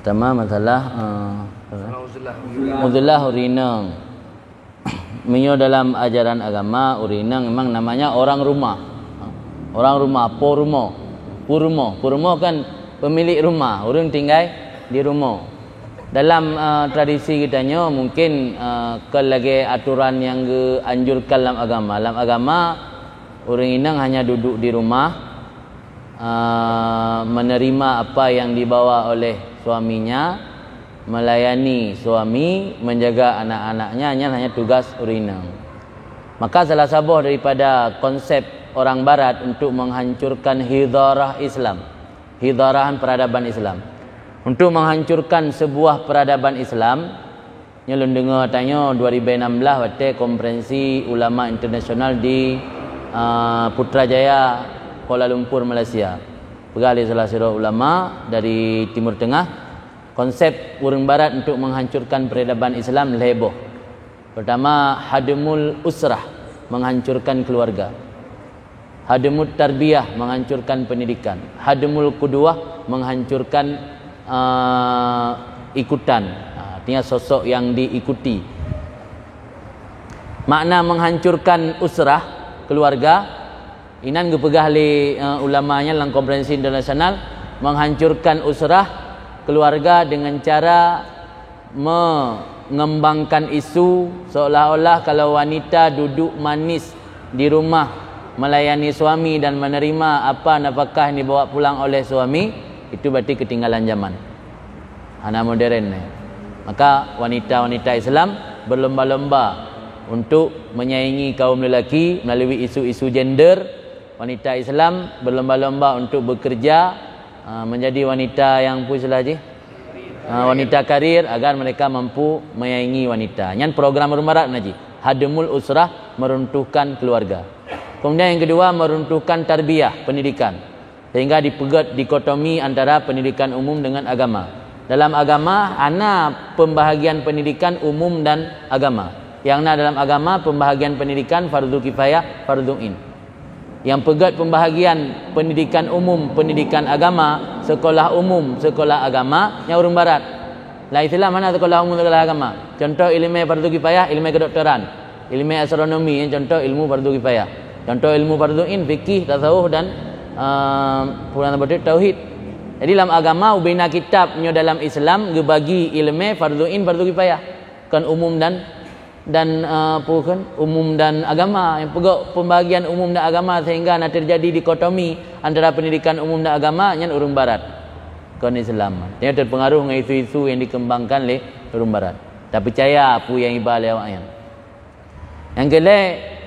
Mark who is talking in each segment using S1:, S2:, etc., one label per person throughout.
S1: Pertama masalah Udzulah urinang. Menyo dalam ajaran agama urinang memang namanya orang rumah. Orang rumah, Purmo kan pemilik rumah, orang tinggal di rumah. Dalam tradisi kitanya mungkin kelagi aturan yang dianjurkan dalam agama. Dalam agama orang inang hanya duduk di rumah, menerima apa yang dibawa oleh suaminya, melayani suami, menjaga anak-anaknya, hanya tugas urinang. Maka salah satu daripada konsep orang barat untuk menghancurkan hidarah Islam, hidarahan peradaban Islam, untuk menghancurkan sebuah peradaban Islam, nyelun dengar tanya 2016 waktu konferensi ulama internasional di Putrajaya, Kuala Lumpur, Malaysia. Pegali salah seorang ulama dari Timur Tengah, konsep orang barat untuk menghancurkan peradaban Islam leboh. Pertama, hadmul usrah, menghancurkan keluarga. Hadmul tarbiyah, menghancurkan pendidikan. Hadmul qudwah, menghancurkan ikutan, artinya sosok yang diikuti. Makna menghancurkan usrah, keluarga, inan gepegah li ulamanya dalam konferensi internasional, menghancurkan usrah, keluarga dengan cara mengembangkan isu seolah-olah kalau wanita duduk manis di rumah melayani suami dan menerima apa nafkah yang dibawa pulang oleh suami, itu berarti ketinggalan zaman, anak modern. Maka wanita-wanita Islam berlomba-lomba untuk menyaingi kaum lelaki melalui isu-isu gender. Wanita Islam berlomba-lomba untuk bekerja menjadi wanita yang wanita karir agar mereka mampu menyaingi wanita. Yang program Rumbarat naji, hadmul usrah, meruntuhkan keluarga. Kemudian yang kedua, meruntuhkan tarbiyah, pendidikan, sehingga dipegat dikotomi antara pendidikan umum dengan agama. Dalam agama ana pembahagian pendidikan umum dan agama. Yang dalam agama pembahagian pendidikan fardu kifayah, fardu in. Yang pegat pembahagian pendidikan umum, pendidikan agama, sekolah umum, sekolah agama, yang orang barat. Lah Islam mana sekolah umum, sekolah agama? Contoh ilmu fardu kifayah, ilmu kedokteran, ilmu astronomi, contoh ilmu fardu kifayah. Contoh ilmu fardu in, fikih, tasawuf dan tauhid. Jadi dalam agama ubina kitabnya dalam Islam gebagi ilmu fardu in, fardu kifayah, kan umum dan umum dan agama. Yang pegak pembagian umum dan agama sehingga nak terjadi dikotomi antara pendidikan umum dan agama yang urung barat kon Islam. Dia terpengaruh dengan isu-isu yang dikembangkan oleh urung barat. Tak percaya apa yang ibal awaknya. Yang kedua,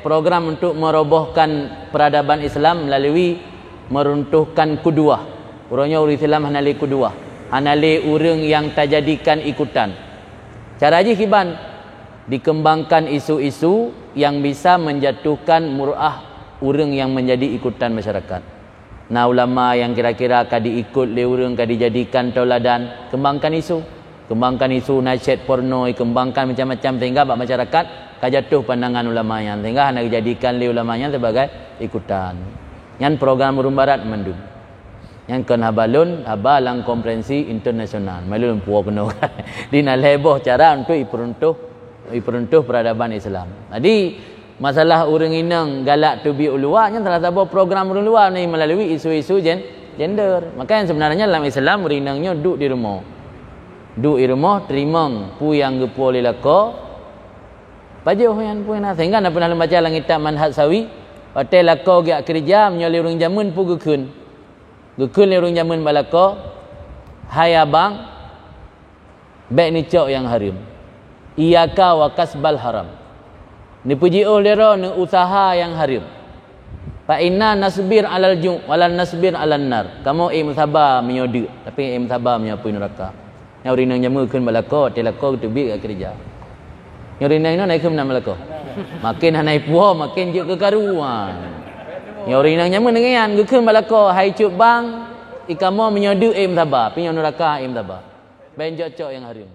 S1: program untuk merobohkan peradaban Islam melalui meruntuhkan kuduah. Urangnya urang Islam hanali kuduah, hanali urang yang tajadikan ikutan. Cara aja kiban dikembangkan isu-isu yang bisa menjatuhkan mur'ah urang yang menjadi ikutan masyarakat. Nah, ulama yang kira-kira kadi ikut le urang kadi jadikan tauladan, kembangkan isu nasyid porno, kembangkan macam-macam sehingga bak masyarakat kajatuh pandangan ulamanya, sehingga nak dijadikan le ulamanya sebagai ikutan. Yang program urang barat mendung. Yang kena balun habalang konferensi internasional. Malun puak kena. Di nak leboh cara untuk iperuntuh peradaban Islam. Jadi masalah orang inang galak tubi uluanya salah satu program orang luar ni melalui isu-isu gender. Maka yang sebenarnya dalam Islam orang inangnya duduk di rumah. Duduk di rumah terima pu yang gepo lelako. Pajuh yang pu nak sehingga nak pernah baca dalam kitab Manhaj Sawi, hotel lako giat kerja menyoli orang jamun pu gekun. Gekun le orang jamun balako. Hai abang, baik ni cok yang harim. Iyaka wa kasbal haram. Ni puji lera ni usaha yang haram. Fa inna nasbir alal ju' walan nasbir alan nar. Kamu sabar menyodi tapi sabar menyapu neraka. Yang rinang jamu keun balako, telako tu bi kerja. Yang rinang no naik keun balako. Makin naik puah makin je kekaruan. Yang rinang jamu dengan keun balako hai cuk bang ikamo menyodi sabar, pinyo neraka sabar. Ben cocok yang haram.